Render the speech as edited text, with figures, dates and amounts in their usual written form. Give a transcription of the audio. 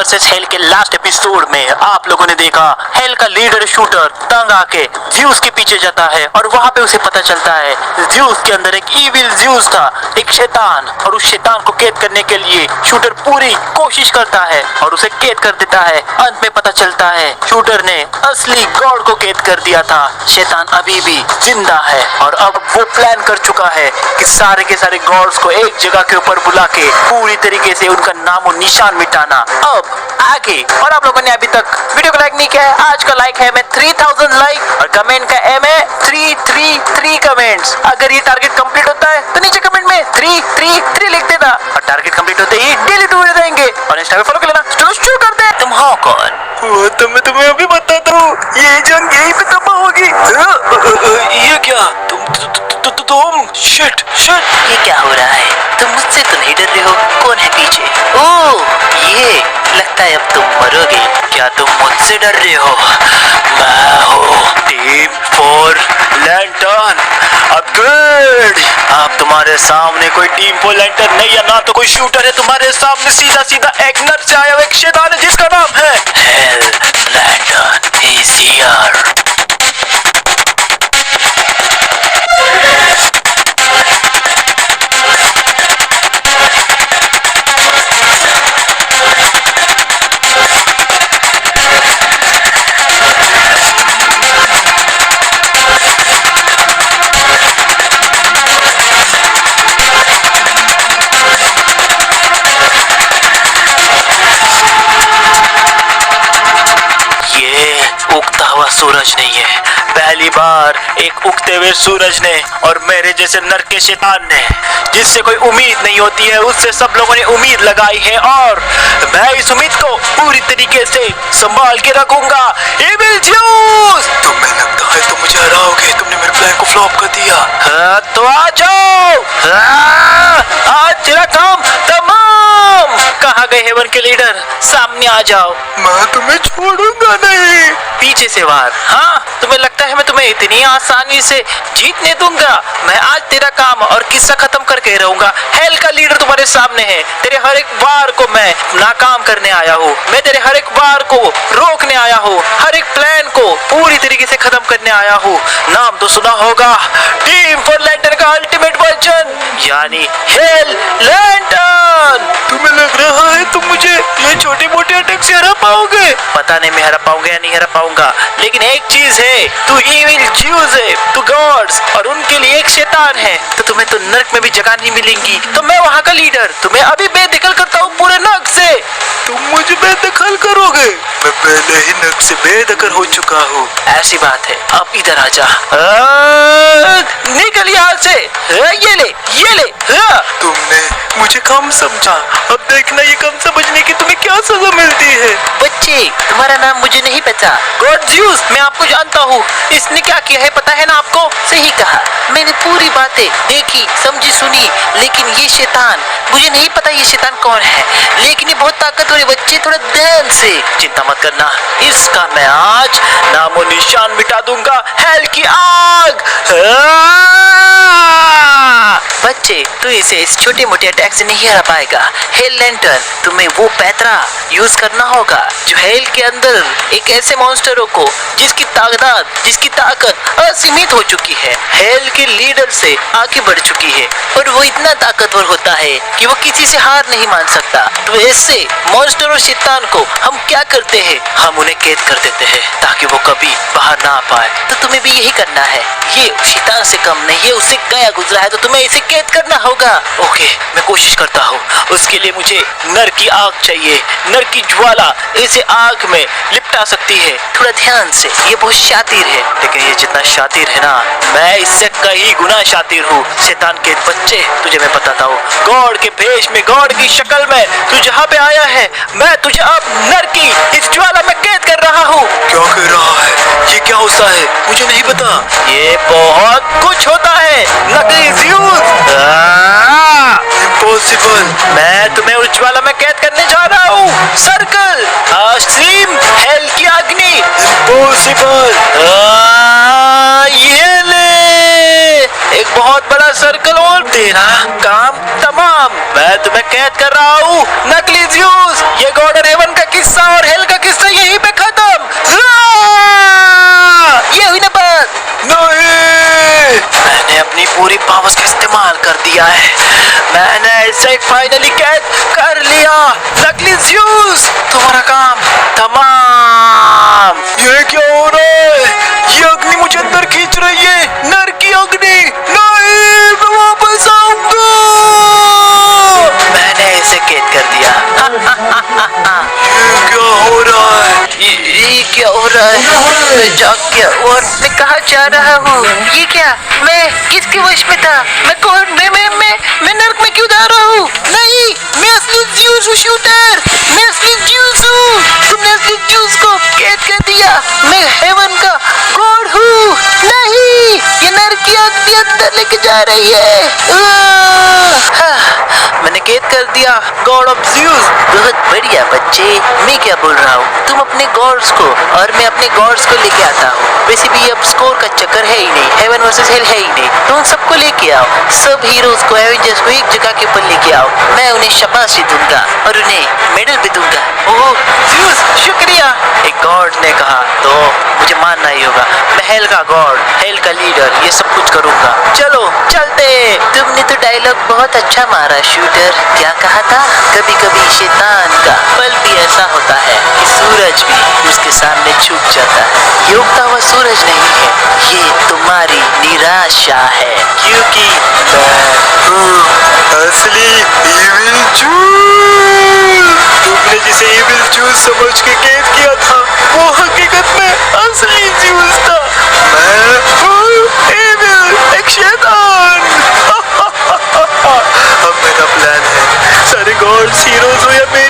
Versus hello के last episode में आप लोगों ने देखा हेल का लीडर शूटर तंग आके ज़्यूस के पीछे जाता है और वहाँ पे उसे पता चलता है ज़्यूस के अंदर एक इविल ज़्यूस था, एक शैतान, और उस शैतान को कैद करने के लिए शूटर पूरी कोशिश करता है और उसे कैद कर देता है। अंत में पता चलता है शूटर ने असली गॉड को कैद कर दिया था, शैतान अभी भी जिंदा है और अब वो प्लान कर चुका है कि सारे के सारे गॉड्स को एक जगह के ऊपर बुला के पूरी तरीके से उनका नाम और निशान मिटाना। अब आगे, और आप लोगों ने अभी तक वीडियो को लाइक नहीं किया है, आज का लाइक है मैं 3000 लाइक और कमेंट का एम है 333 कमेंट्स। अगर ये टारगेट कंप्लीट होता है तो नीचे कमेंट में 333 लिख देना और टारगेट कंप्लीट होते ही डेली 2 वीडियो देंगे और इंस्टा पे फॉलो कर लेना। चलो शुरू करते हैं। तुम हो कौन? वो तो मैं तुम्हें अभी बताता हूँ, ये जंग यहीं पे तबाह होगी। ये क्या? तुम शिट। ये क्या हो रहा है? तुम मुझसे तो नहीं डर रहे हो? कौन है पीछे? ओह, ये लगता है अब तुम मरोगे। क्या तुम मुझसे डर रहे हो? मैं हूँ टीम 4 लैंटर्न अपग्रेड। अब तुम्हारे सामने कोई टीम 4 लैंटर्न नहीं है, ना तो कोई शूटर है तुम्हारे सामने, सीधा एक नर से आया हुआ एक शैतान है जिसका नाम है हेल लैंटर्न इज हियर। उगता हुआ सूरज नहीं है, पहली बार एक उगते हुए सूरज ने और मेरे जैसे नर के शैतान ने, जिससे कोई उम्मीद नहीं होती है, उससे सब लोगों ने उम्मीद लगाई है और मैं इस उम्मीद को पूरी तरीके से संभाल के रखूंगा। इविल ज़्यूस, तुम्हें लगता है तुम मुझे हराओगे? तुमने मेरे प्लान को फ्लॉप कर दिया। तो आ जाओ, आज तेरा काम तमाम। कहाँ गए हेवन के लीडर? सामने आ जाओ। मैं तुम्हें छोड़ूंगा नहीं। पीछे से वार। हाँ, तुम्हें लगता है मैं तुम्हें इतनी आसानी से जीतने दूंगा? मैं आज तेरा काम और किस्सा खत्म करके रहूंगा। हेल का लीडर तुम्हारे सामने है, तेरे हर एक वार को मैं नाकाम करने आया हूँ, मैं तेरे हर एक वार को रोकने आया हूँ, हर एक प्लान को पूरी तरीके से खत्म करने आया हूँ। नाम तो सुना होगा, टीम 4 लैंटर्न का अल्टीमेट वर्जन यानी हेल लैंटर्न। तुम्हें लग रहा है तुम मुझे ये छोटे मोटे अटैक से हरा पाओगे? पता नहीं मैं हरा पाऊंगा या नहीं हरा पाऊंगा, लेकिन एक चीज है, तू इविल ज़्यूस है, तू गॉड्स और उनके लिए एक शैतान है, तो तुम्हें तो नर्क में भी जगह नहीं मिलेगी। तो मैं वहाँ का लीडर तुम्हें अभी बेदखल करता हूँ पूरे नर्क से। तुम मुझे बेदखल करोगे? मैं पहले ही नर्क से बेदखल हो चुका हूँ। ऐसी बात है, अब इधर आ जा। निकल यहाँ से। ये ले। तुमने मुझे कम समझा, अब देखना ये कम समझने की तुम्हें क्या सजा मिलती है। बच्चे, तुम्हारा नाम मुझे नहीं पता। गॉड ज़्यूस, मैं आपको जानता हूँ। इसने क्या किया है पता है ना आपको? सही कहा, मैंने पूरी बातें देखी, समझी, सुनी, लेकिन ये शैतान, मुझे नहीं पता ये शैतान कौन है, लेकिन ये बहुत ताकतवर है। बच्चे थोड़ा ध्यान से, चिंता मत करना, इसका मैं आज नामो निशान मिटा दूंगा। हेल की आग। बच्चे, तू इसे इस छोटे मोटे अटैक से नहीं हरा पाएगा। हेल लैंटर्न, तुम्हें वो पैतरा यूज करना होगा जो हेल के अंदर एक ऐसे मॉन्स्टरों को जिसकी ताकत असीमित हो चुकी है, हेल के लीडर से आगे बढ़ चुकी है और वो इतना ताकतवर होता है कि वो किसी से हार नहीं मान सकता। तो ऐसे मॉन्स्टर और शैतान को हम क्या करते हैं, हम उन्हें कैद कर देते हैं ताकि वो कभी बाहर ना आ पाए। तो तुम्हें भी यही करना है, ये शैतान से कम नहीं है, उससे गया गुजरा है, तो तुम्हें इसे कैद करना होगा। ओके, मैं कोशिश करता हूँ। उसके लिए मुझे नर की आग चाहिए, नर की ज्वाला इसे आग में लिपटा सकती है। थोड़ा ध्यान से, ये बहुत शातिर है, लेकिन ये जितना शातिर है ना, मैं इससे कई गुना शातिर हूँ। शैतान के बच्चे, तुझे मैं बताता हूँ, गॉड के भेष में, गॉड की शक्ल में तू जहाँ पे आया है, मैं तुझे अब नर की इस ज्वाला में कैद कर रहा हूँ। क्या कर रहा है? ये क्या होता है? मुझे नहीं पता। ये बहुत कुछ होता है, नकली ज़्यूस। इम्पॉसिबल। मैं तुम्हें उस ज्वाला में कैद करने जा रहा हूँ। सर्कल, स्ट्रीम, हेल की अग्नि। इम्पॉसिबल। ये ले, एक बहुत बड़ा सर्कल और तेरा काम तमाम। मैं तुम्हें कैद कर रहा हूँ, नकली ज़्यूस, ये गॉर्डन हेवन का कर दिया है। मैंने इसे फाइनली कैद कर लिया। नकली ज़्यूस, तुम्हारा काम तमाम। ये क्या हो रहा है? ये अग्नि मुझे अंदर खींच रही है। नर की अग्नि नहीं, मैं वापस आऊंगा। मैंने इसे कैद कर दिया। ये क्या हो रहा है? ये क्या हो रहा है? मैं जाग गया और मैं कहाँ जा रहा हूँ? ये क्या? मैं किसके वश में था? मैं कौन? मैं नर्क में क्यों जा रहा हूँ? नहीं, मैं असली ज़्यूस हूँ शूटर। मैं असली ज़्यूस हूँ। तुमने असली ज़्यूस को कैद कर दिया। मैं हेवन का गॉड हूँ। नहीं, ये नर्क की अग्नि अंदर लेके जा रही है। मैंने कैद कर दिया गॉड ऑफ ज़्यूस। बहुत बढ़िया बच्चे। मैं क्या बोल रहा हूँ? तुम अपने गॉड्स को और मैं अपने गॉड्स को लेके आता हूँ। वैसे भी अब स्कोर का चक्कर है ही नहीं, हेवन वर्सेस हेल है ही नहीं। तो उन सबको लेके आओ, सब हीरोज को, एवेंजर्स को एक जगह के ऊपर लेके आओ। मैं उन्हें शाबाशी दूंगा और उन्हें मेडल भी दूंगा। ओह ज़्यूस, शुक्रिया, एक गॉड ने कहा तो मुझे मानना ही होगा। मैं हेल का गॉड, हेल का लीडर, ये सब कुछ करूंगा। चलो चलते। तुमने तो डायलॉग बहुत अच्छा मारा शूटर। क्या कहा था? कभी कभी शैतान का पल भी ऐसा होता है कि सूरज भी उसके सामने झुक जाता है। ये उगता हुआ सूरज नहीं है, ये तुम्हारी निराशा है, क्योंकि मैं हूँ असली इविल जूस। तुमने जिसे इविल जूस समझ के कैद किया था, वो हकीकत में असली जूस था। मैं हूँ इविल, एक शैतान। अब मेरा प्लान है, सारे गॉड्स हीरोज हो या मेरी